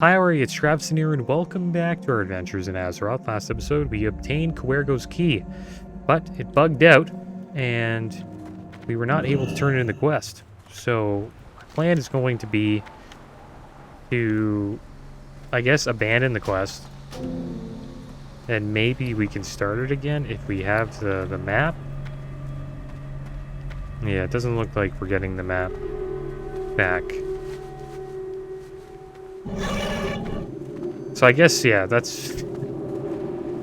Hi, everybody, it's Travis here, and welcome back to our adventures in Azeroth. Last episode, we obtained Kuergo's key, but it bugged out, and we were not able to turn in the quest. So, my plan is going to be to, I guess, abandon the quest, and maybe we can start it again if we have the map. Yeah, it doesn't look like we're getting the map back. So I guess, yeah, that's... If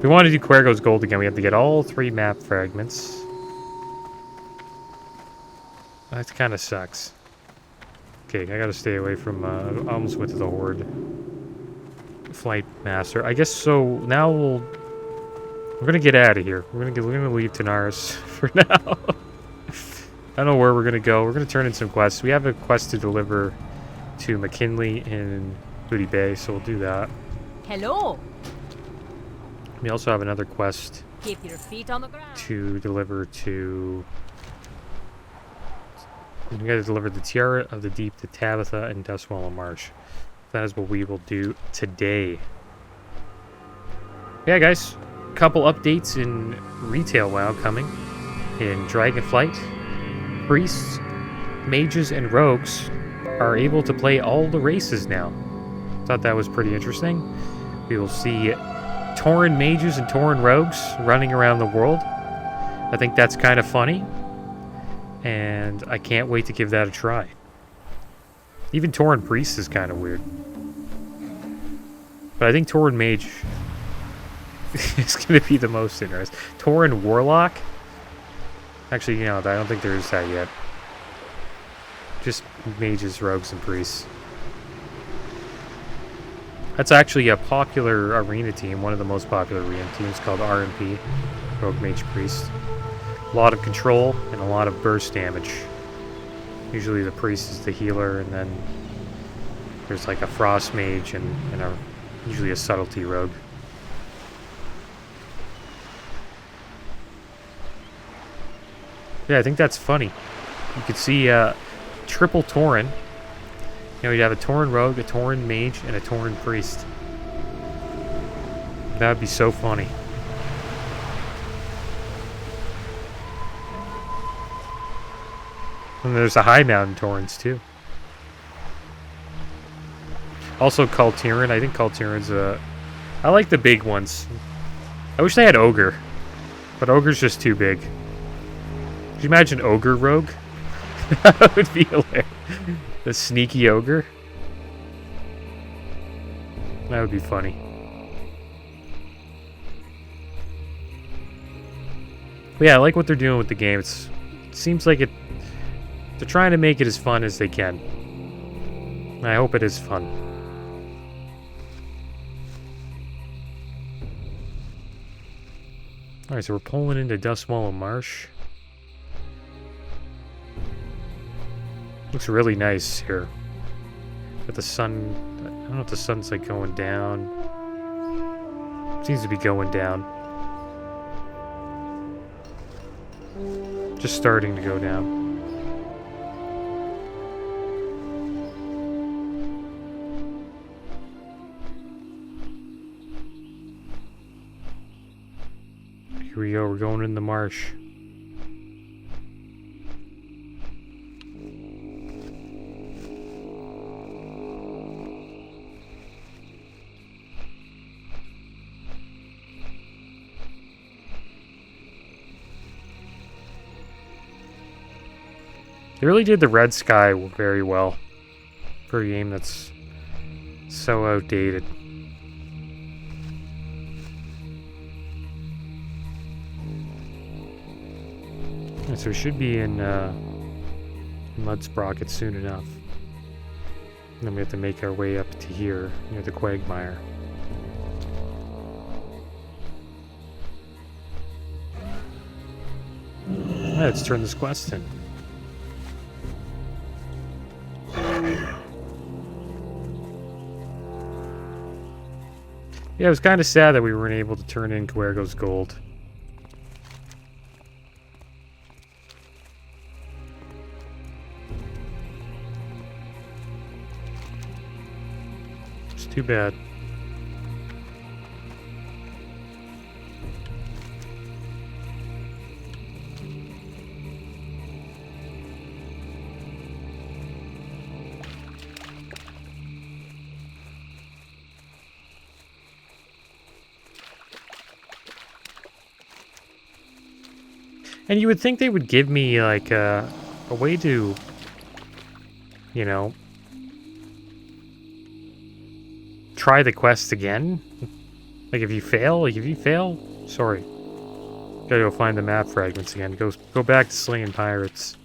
we want to do Kuergo's Gold again, we have to get all 3 map fragments. That kind of sucks. Okay, I gotta stay away from, I almost went to the Horde. Flight Master. I guess, so, now we're gonna get out of here. We're gonna leave Tanaris for now. I don't know where we're gonna go. We're gonna turn in some quests. We have a quest to deliver to McKinley in Booty Bay, so we'll do that. Hello. We also have another quest Keep your feet on the ground. to deliver to... We gotta deliver the Tiara of the Deep to Tabitha and Dustwallow Marsh. That is what we will do today. Yeah, guys. Couple updates in retail WoW coming. In Dragonflight, priests, mages, and rogues are able to play all the races now. Thought that was pretty interesting. We will see Tauren mages and Tauren rogues running around the world. I think that's kind of funny. And I can't wait to give that a try. Even Tauren priest is kind of weird. But I think Tauren mage is going to be the most interesting. Tauren warlock? Actually, you know, I don't think there is that yet. Just mages, rogues, and priests. That's actually a popular arena team, one of the most popular arena teams, called RMP, Rogue Mage Priest. A lot of control and a lot of burst damage. Usually the priest is the healer, and then there's like a frost mage and usually a subtlety rogue. Yeah, I think that's funny. You could see triple Tauren. You know, you'd have a Tauren rogue, a Tauren mage, and a Tauren priest. That would be so funny. And there's the High Mountain Taurens, too. Also Kaltiran. I think Kaltiran's I like the big ones. I wish they had Ogre. But Ogre's just too big. Could you imagine Ogre Rogue? That would be hilarious. The sneaky ogre. That would be funny. But yeah, I like what they're doing with the game. It seems like they're trying to make it as fun as they can. And I hope it is fun. Alright, so we're pulling into Dustwallow Marsh. Looks really nice here. But the sun, I don't know if the sun's like going down. Seems to be going down. Just starting to go down. Here we go, we're going in the marsh. They really did the red sky very well for a game that's so outdated. And so we should be in Mudsprocket soon enough. And then we have to make our way up to here, near the Quagmire. Alright, let's turn this quest in. Yeah, it was kind of sad that we weren't able to turn in Kuergo's Gold. Too bad. And you would think they would give me, like, a way to, you know, try the quest again. Like, if you fail, sorry. Gotta go find the map fragments again. Go back to slinging pirates.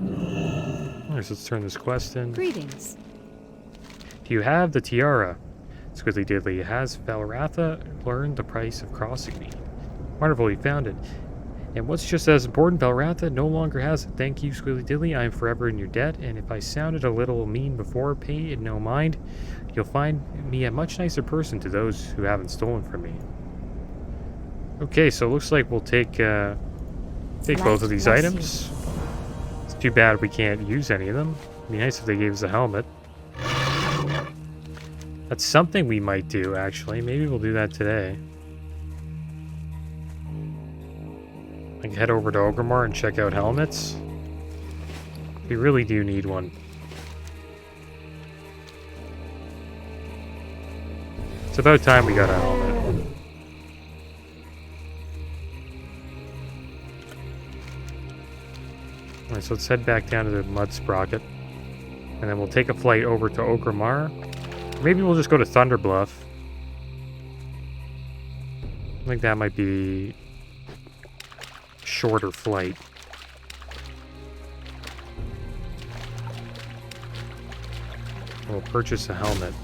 Alright, so let's turn this quest in. Greetings. Do you have the tiara? Squiddly Diddly, has Valratha learned the price of crossing me? Wonderful, you found it. And what's just as important, Valratha no longer has it. Thank you, Squiddly Diddly. I am forever in your debt, and if I sounded a little mean before, pay it no mind. You'll find me a much nicer person to those who haven't stolen from me. Okay, so it looks like we'll take both of these items. It's too bad we can't use any of them. It'd be nice if they gave us a helmet. That's something we might do, actually. Maybe we'll do that today. I can head over to Orgrimmar and check out helmets. We really do need one. It's about time we got a helmet. Alright, so let's head back down to the Mud Sprocket. And then we'll take a flight over to Orgrimmar. Maybe we'll just go to Thunderbluff. I think that might be shorter flight. We'll purchase a helmet.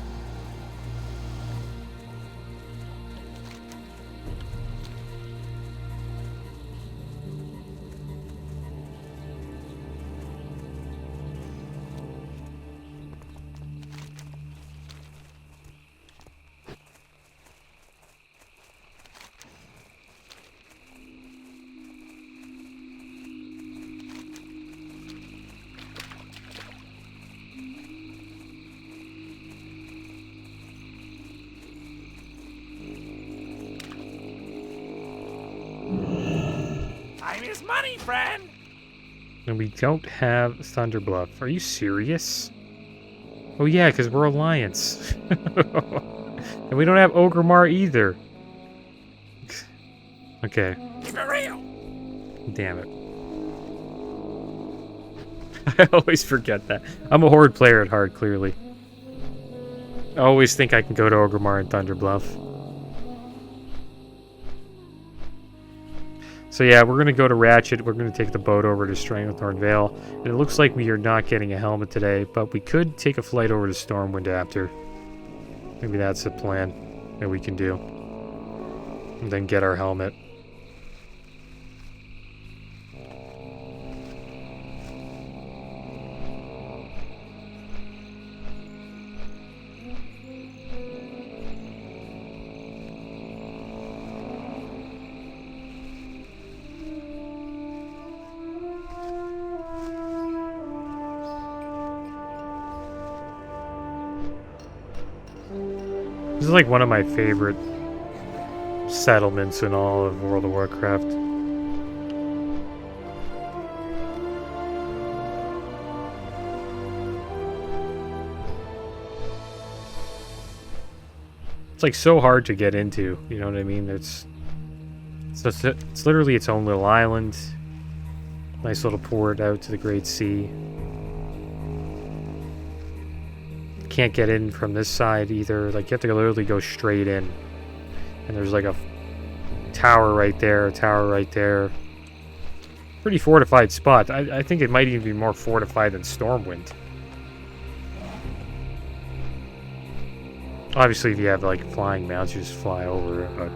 Time is money, friend! And we don't have Thunderbluff. Are you serious? Oh yeah, because we're Alliance. And we don't have Orgrimmar either. Okay. Keep it real! Damn it. I always forget that. I'm a Horde player at heart, clearly. I always think I can go to Orgrimmar and Thunderbluff. So yeah, we're going to go to Ratchet. We're going to take the boat over to Stranglethorn Vale. And it looks like we are not getting a helmet today, but we could take a flight over to Stormwind after. Maybe that's a plan that we can do. And then get our helmet. This is like one of my favorite settlements in all of World of Warcraft. It's like so hard to get into, you know what I mean? It's literally its own little island. Nice little port out to the Great Sea. Can't get in from this side either. Like, you have to literally go straight in. And there's like a tower right there, a tower right there. Pretty fortified spot. I think it might even be more fortified than Stormwind. Obviously, if you have like flying mounts, you just fly over it, but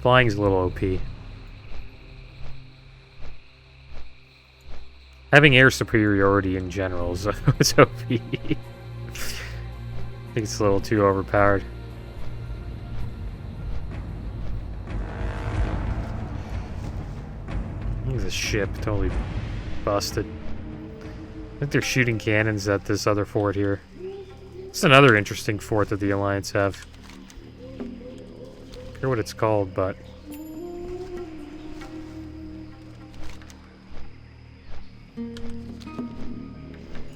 flying's a little OP. Having air superiority in general is it's OP. I think it's a little too overpowered. This ship totally busted. think they're shooting cannons at this other fort here. It's another interesting fort that the Alliance have. I don't care what it's called, but...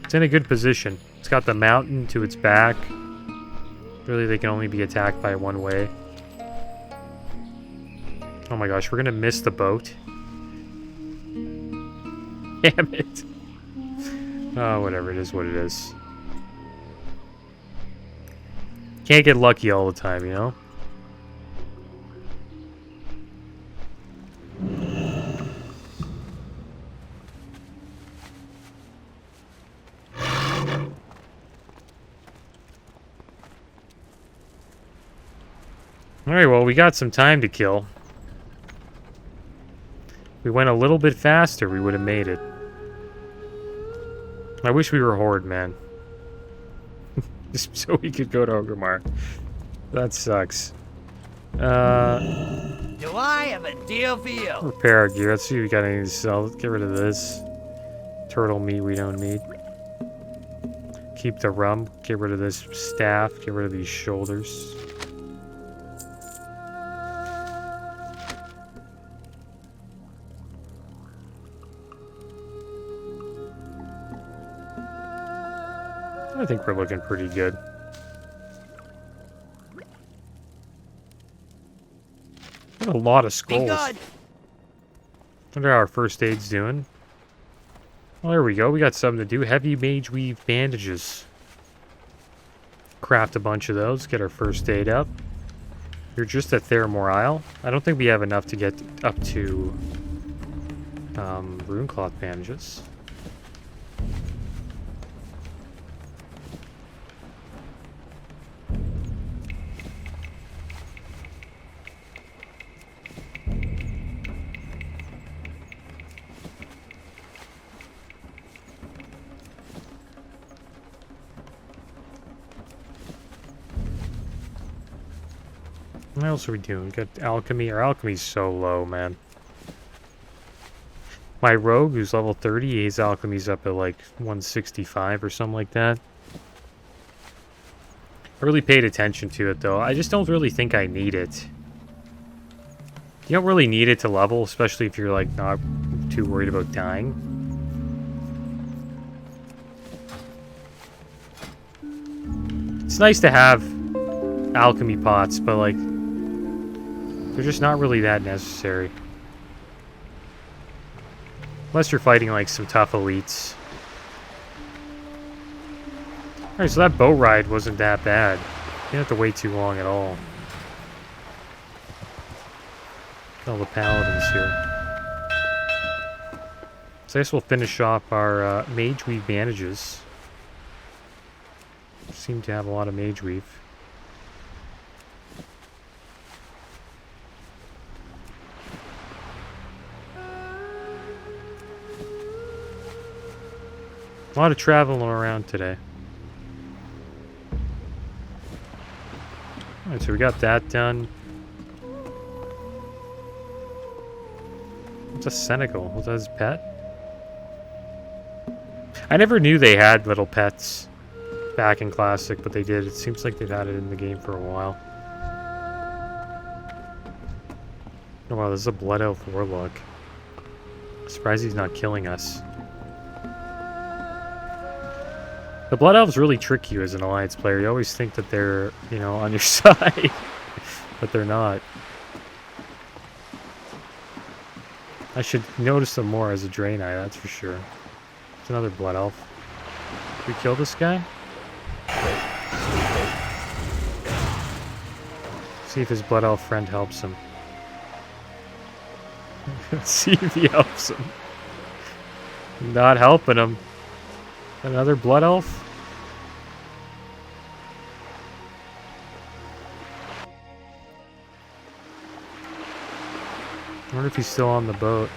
it's in a good position. It's got the mountain to its back. Really, they can only be attacked by one way. Oh my gosh, we're gonna miss the boat. Damn it. Oh, whatever, it is what it is. Can't get lucky all the time, you know? Alright, well, we got some time to kill. If we went a little bit faster, we would have made it. I wish we were Horde, man. Just so we could go to Orgrimmar. That sucks. Do I have a deal for you? Repair our gear. Let's see if we got anything to sell. Let's get rid of this. Turtle meat we don't need. Keep the rum. Get rid of this staff. Get rid of these shoulders. I think we're looking pretty good. Got a lot of scrolls. Wonder how our first aid's doing. Well, there we go. We got something to do. Heavy mage weave bandages. Craft a bunch of those. Get our first aid up. You're just at Theramore Isle. I don't think we have enough to get up to runecloth bandages. What else are we doing? Got alchemy. Our alchemy's so low, man. My rogue, who's level 30, his alchemy's up at like 165 or something like that. I really paid attention to it, though. I just don't really think I need it. You don't really need it to level, especially if you're like not too worried about dying. It's nice to have alchemy pots, but like they're just not really that necessary. Unless you're fighting like some tough elites. Alright, so that boat ride wasn't that bad. You didn't have to wait too long at all. All the paladins here. So I guess we'll finish off our mage weave bandages. Seem to have a lot of mage weave. A lot of traveling around today. Alright, so we got that done. What's a Senegal? Was that his pet? I never knew they had little pets back in Classic, but they did. It seems like they've had it in the game for a while. Oh wow, this is a Blood Elf Warlock. Surprised he's not killing us. The Blood Elves really trick you as an Alliance player. You always think that they're, you know, on your side, but they're not. I should notice them more as a Draenei, that's for sure. It's another Blood Elf. Did we kill this guy? See if his Blood Elf friend helps him. Let's see if he helps him. Not helping him. Another Blood Elf? I wonder if he's still on the boat.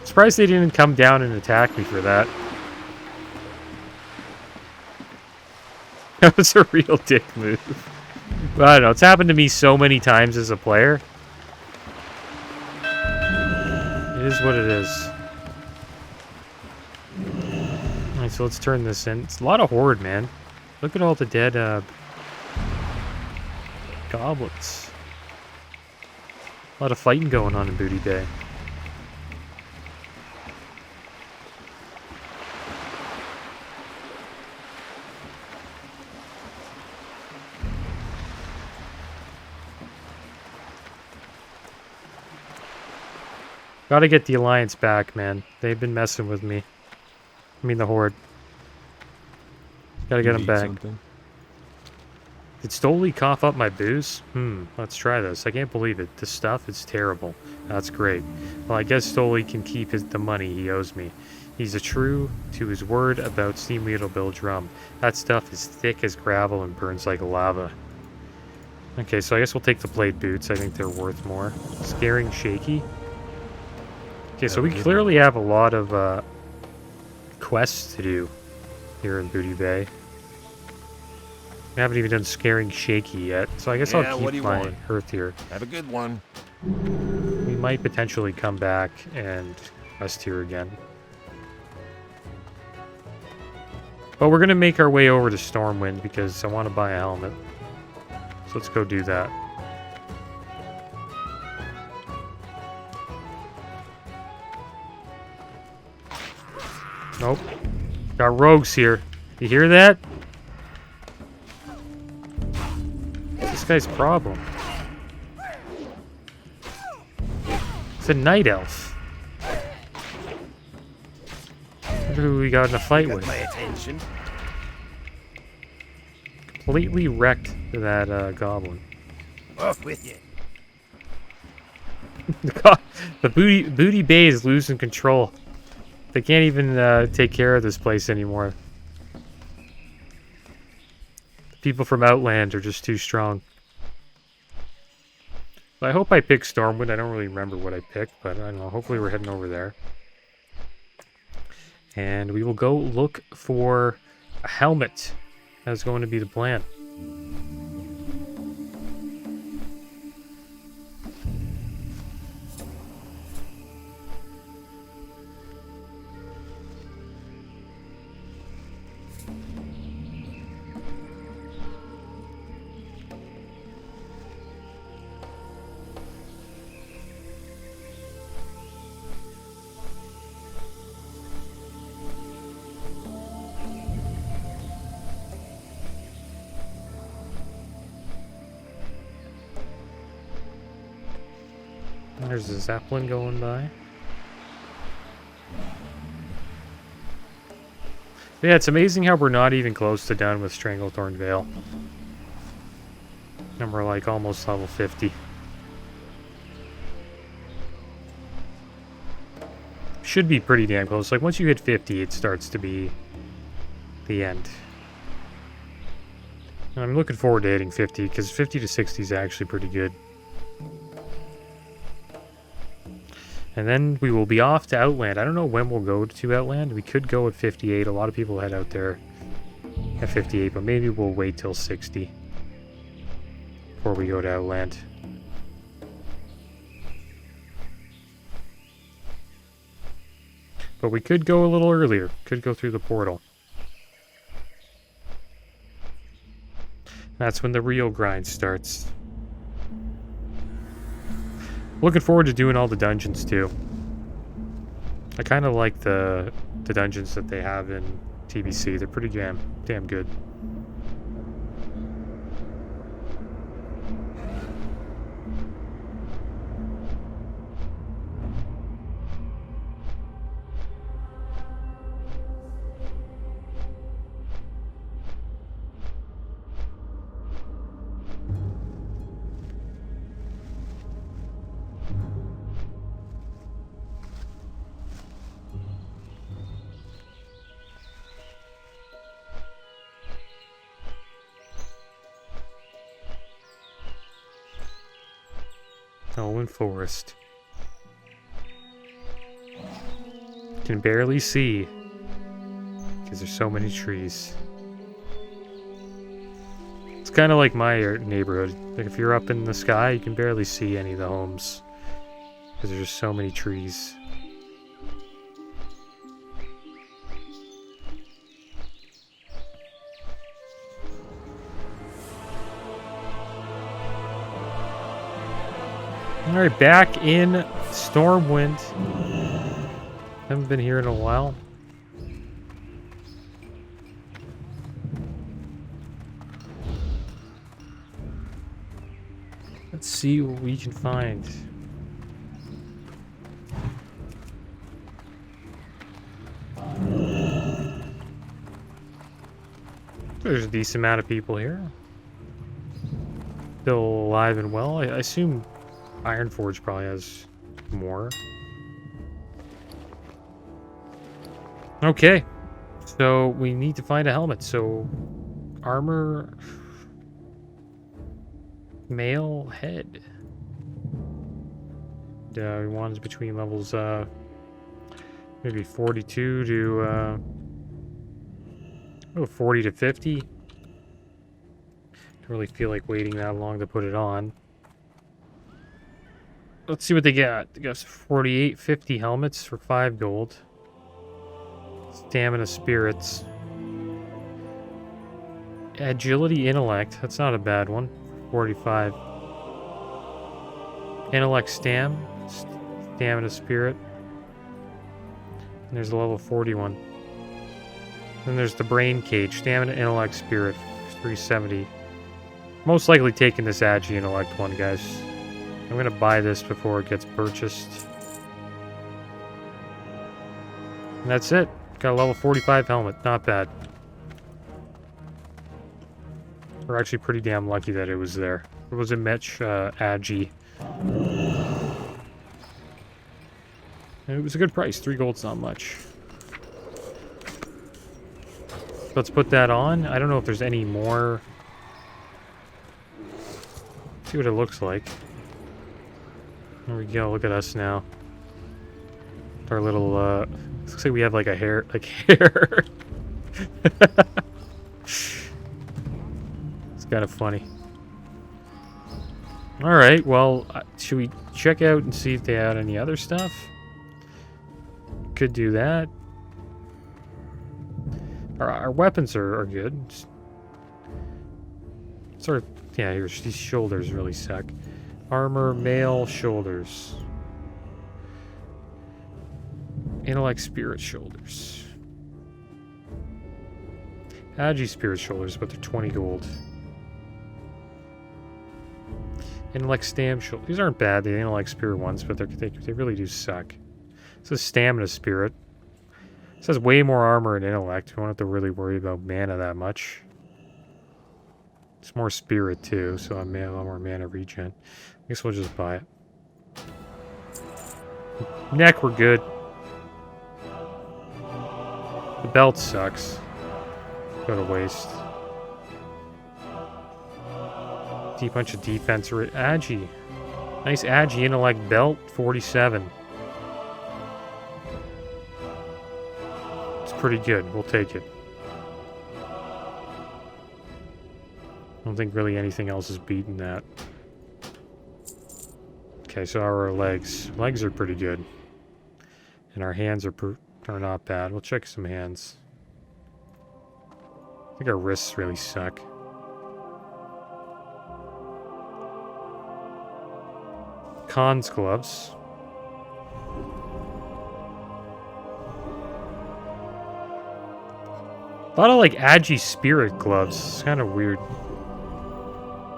Surprised they didn't come down and attack me for that. That was a real dick move. But I don't know, it's happened to me so many times as a player. is what it is. Alright, so let's turn this in. It's a lot of horde, man. Look at all the dead goblins. A lot of fighting going on in Booty Bay. Gotta get the Alliance back, man. They've been messing with me. I mean the Horde. Gotta get them back. Something? Did Stoli cough up my booze? Let's try this. I can't believe it. This stuff is terrible. That's great. Well, I guess Stoli can keep the money he owes me. He's a true to his word about Steam Wheel Build Drum. That stuff is thick as gravel and burns like lava. Okay, so I guess we'll take the blade boots. I think they're worth more. Scaring Shaky. Okay, so we clearly have a lot of quests to do here in Booty Bay. We haven't even done Scaring Shaky yet, so I guess I'll keep my hearth here. Have a good one. We might potentially come back and rest here again. But we're going to make our way over to Stormwind because I want to buy a helmet. So let's go do that. Nope. Got rogues here. You hear that? What's this guy's problem? It's a night elf. Wonder who we got in a fight with. My attention. Completely wrecked that goblin. Off with you. The Booty Bay is losing control. They can't even take care of this place anymore. The people from Outland are just too strong. I hope I picked Stormwind. I don't really remember what I picked, but I don't know. Hopefully we're heading over there. And we will go look for a helmet. That's going to be the plan. There's a Zeppelin going by. Yeah, it's amazing how we're not even close to done with Stranglethorn Vale. And we're like almost level 50. Should be pretty damn close. Like once you hit 50, it starts to be the end. And I'm looking forward to hitting 50 because 50 to 60 is actually pretty good. And then we will be off to Outland. I don't know when we'll go to Outland. We could go at 58. A lot of people head out there at 58, but maybe we'll wait till 60 before we go to Outland. But we could go a little earlier. Could go through the portal. That's when the real grind starts. Looking forward to doing all the dungeons too. I kind of like the dungeons that they have in TBC. They're pretty damn good. Nolan Forest. Can barely see because there's so many trees. It's kind of like my neighborhood. Like if you're up in the sky, you can barely see any of the homes because there's just so many trees. Alright, back in Stormwind. Haven't been here in a while. Let's see what we can find. There's a decent amount of people here. Still alive and well. I assume Ironforge probably has more. Okay. So we need to find a helmet. So armor... Male head. We want between levels maybe 42 to 40 to 50. Don't really feel like waiting that long to put it on. Let's see what they got. They got 48, 50 helmets for 5 gold. Stamina spirits. Agility intellect. That's not a bad one. 45. Intellect stamina spirit. And there's a level 41. Then there's the brain cage, stamina intellect spirit, 370. Most likely taking this agi intellect one, guys. I'm gonna buy this before it gets purchased. And that's it. Got a level 45 helmet, not bad. We're actually pretty damn lucky that it was there. It was a Metch agi. And it was a good price. 3 gold's not much. Let's put that on. I don't know if there's any more. See what it looks like. There we go. Look at us now. Our little looks like we have like a hair hair. It's kind of funny. All right, well, should we check out and see if they had any other stuff? Could do that. Our weapons are good. Sort of, yeah, here's these shoulders really suck. Armor, mail, shoulders. Intellect, spirit, shoulders. Agi, spirit, shoulders, but they're 20 gold. Intellect, stam, shoulders. These aren't bad, the intellect, spirit ones, but they really do suck. This is stamina, spirit. This has way more armor and intellect. We won't have to really worry about mana that much. It's more spirit too, so I may have a lot more mana regen. I guess we'll just buy it. Neck, we're good. The belt sucks. Go to waste. Deep bunch of defense. Agi. Nice Agi intellect belt, 47. It's pretty good. We'll take it. I don't think really anything else is beating that. Okay, so our legs. Legs are pretty good. And our hands are not bad. We'll check some hands. I think our wrists really suck. Khan's gloves. A lot of like Agi spirit gloves. It's kind of weird.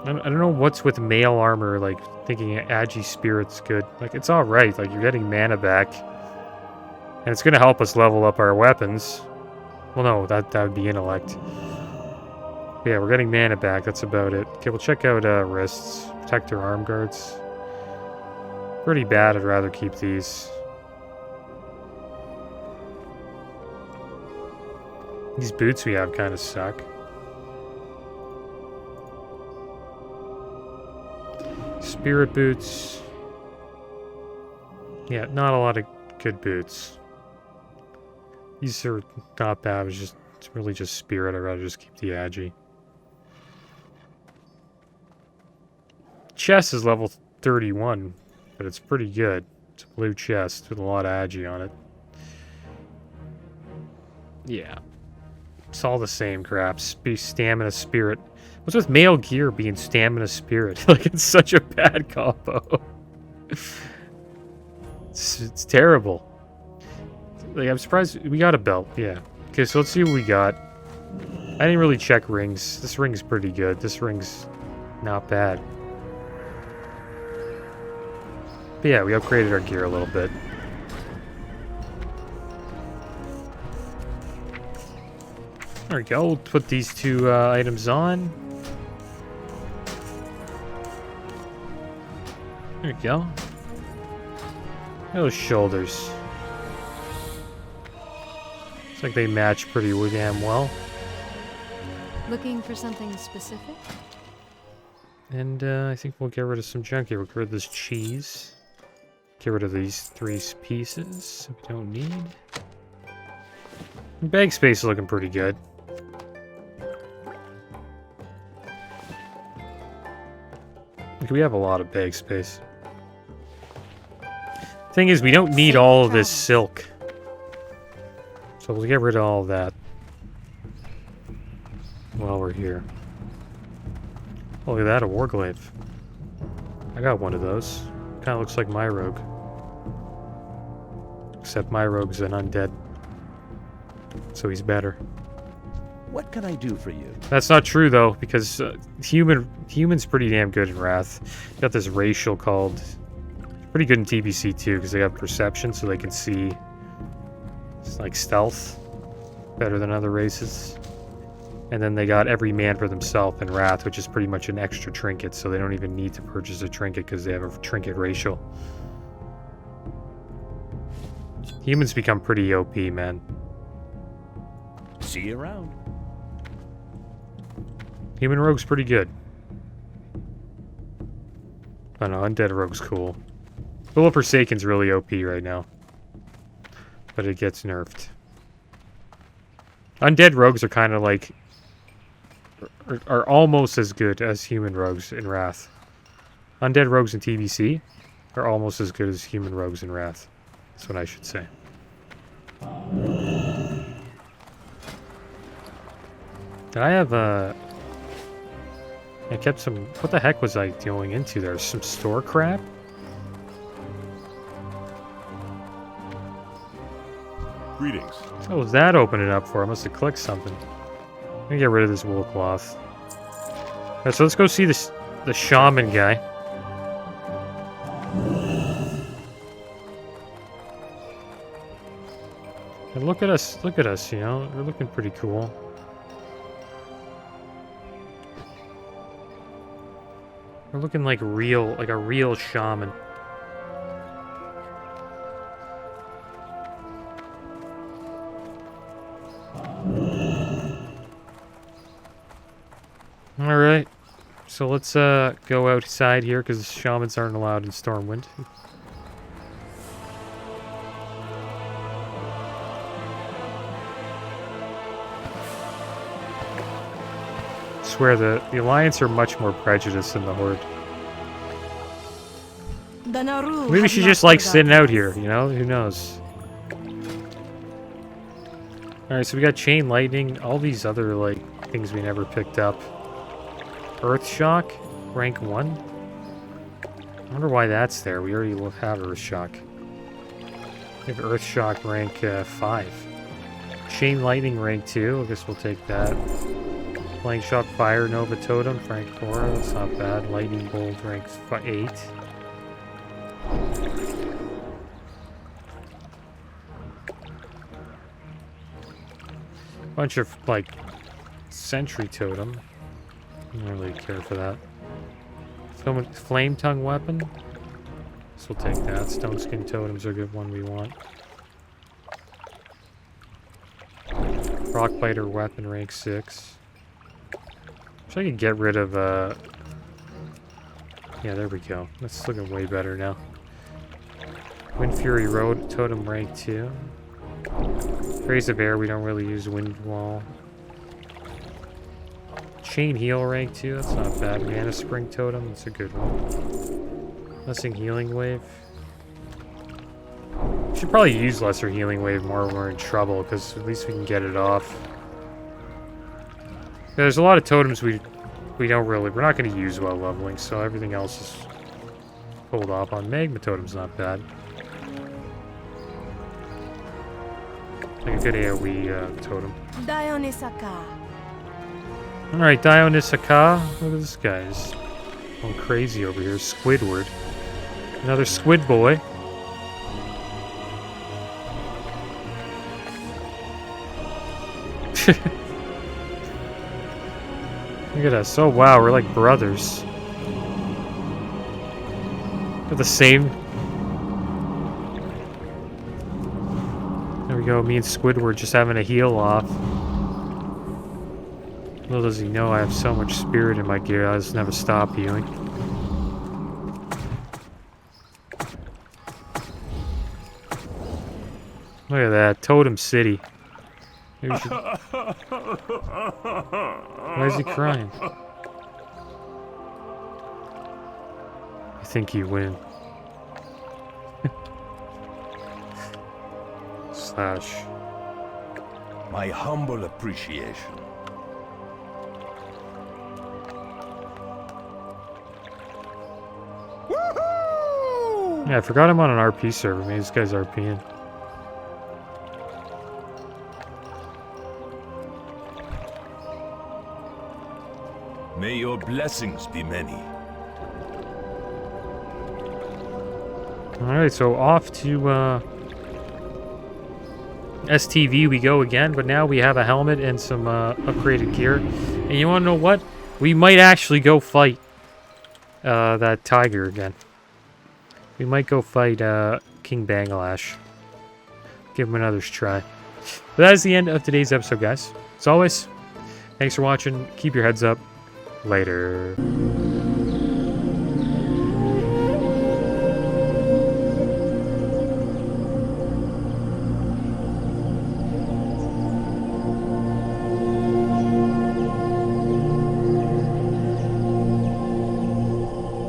I don't know what's with male armor, like thinking Agi spirit's good. Like it's alright, like you're getting mana back. And it's gonna help us level up our weapons. Well no, that would be intellect. Yeah, we're getting mana back, that's about it. Okay, we'll check out wrists. Protector arm guards. Pretty bad, I'd rather keep these. These boots we have kind of suck. Spirit boots. Yeah, not a lot of good boots. These are not bad, it's really just spirit. I'd rather just keep the Agi. Chest is level 31, but it's pretty good. It's a blue chest with a lot of Agi on it. Yeah. It's all the same crap. Stamina spirit. What's with male gear being stamina spirit? Like, it's such a bad combo. It's terrible. Like, I'm surprised we got a belt. Yeah. Okay, so let's see what we got. I didn't really check rings. This ring's pretty good. This ring's not bad. But yeah, we upgraded our gear a little bit. There we go. We'll put these two items on. There we go. Those shoulders. Looks like they match pretty damn well. Looking for something specific? And I think we'll get rid of some junk here. We'll get rid of this cheese. Get rid of these 3 pieces we don't need. Bag space is looking pretty good. We have a lot of bag space. Thing is, we don't need all of this silk. So we'll get rid of all of that while we're here. Oh, look at that, a warglaive. I got one of those. Kind of looks like my rogue. Except my rogue's an undead. So he's better. What can I do for you? That's not true, though, because human's pretty damn good in Wrath. Got this racial called... Pretty good in TBC, too, because they have perception, so they can see... It's like stealth. Better than other races. And then they got every man for themselves in Wrath, which is pretty much an extra trinket, so they don't even need to purchase a trinket because they have a trinket racial. Humans become pretty OP, man. See you around. Human rogue's pretty good. I don't know, undead rogue's cool. Will of Forsaken's really OP right now. But it gets nerfed. Undead rogues are kind of like... Are almost as good as human rogues in Wrath. Undead rogues in TBC are almost as good as human rogues in Wrath. That's what I should say. Did I have a... I kept some... What the heck was I going into there? Some store crap? Greetings. What was that opening up for? I must have clicked something. Let me get rid of this wool cloth. Alright, so let's go see this the shaman guy. And look at us, you know, we're looking pretty cool. We're looking like a real shaman. Alright, so let's go outside here because shamans aren't allowed in Stormwind. I swear the Alliance are much more prejudiced than the Horde. Maybe she just likes sitting out here, you know? Who knows? Alright, so we got Chain Lightning, all these other, like, things we never picked up. Earth Shock, rank 1. I wonder why that's there. We already have Earth Shock. We have Earth Shock rank 5. Chain Lightning rank 2. I guess we'll take that. Flying Shock Fire Nova Totem rank 4. That's not bad. Lightning Bolt rank 8. Bunch of like Sentry Totem. I don't really care for that. Flame Tongue Weapon. So we'll take that. Stone Skin Totems are a good one we want. Rockbiter Weapon rank 6. Wish I could get rid of yeah, there we go. That's looking way better now. Wind Fury Road Totem rank 2. Praise of Air, we don't really use Wind Wall. Chain Heal rank 2, that's not bad. Mana Spring Totem, that's a good one. Blessing Healing Wave. Should probably use Lesser Healing Wave more when we're in trouble, because at least we can get it off. There's a lot of totems we don't really... We're not going to use while leveling, so everything else is hold off on. Magma Totem's not bad. Like a good AoE totem. Dionisaka. Alright, Dionisaka. Look at this guy. He's going crazy over here. Squidward. Another squid boy. Look at us. Oh wow, we're like brothers. We're the same. There we go, me and Squidward just having a heal off. Little does he know I have so much spirit in my gear, I just never stop healing. Look at that, Totem City. Maybe we should... Why is he crying? I think you win. Slash. My humble appreciation. Yeah, I forgot I'm on an RP server. Maybe this guy's RPing. May your blessings be many. Alright, so off to STV we go again, but now we have a helmet and some upgraded gear. And you want to know what? We might actually go fight that tiger again. We might go fight King Banglash. Give him another try. But that is the end of today's episode, guys. As always, thanks for watching. Keep your heads up. Later.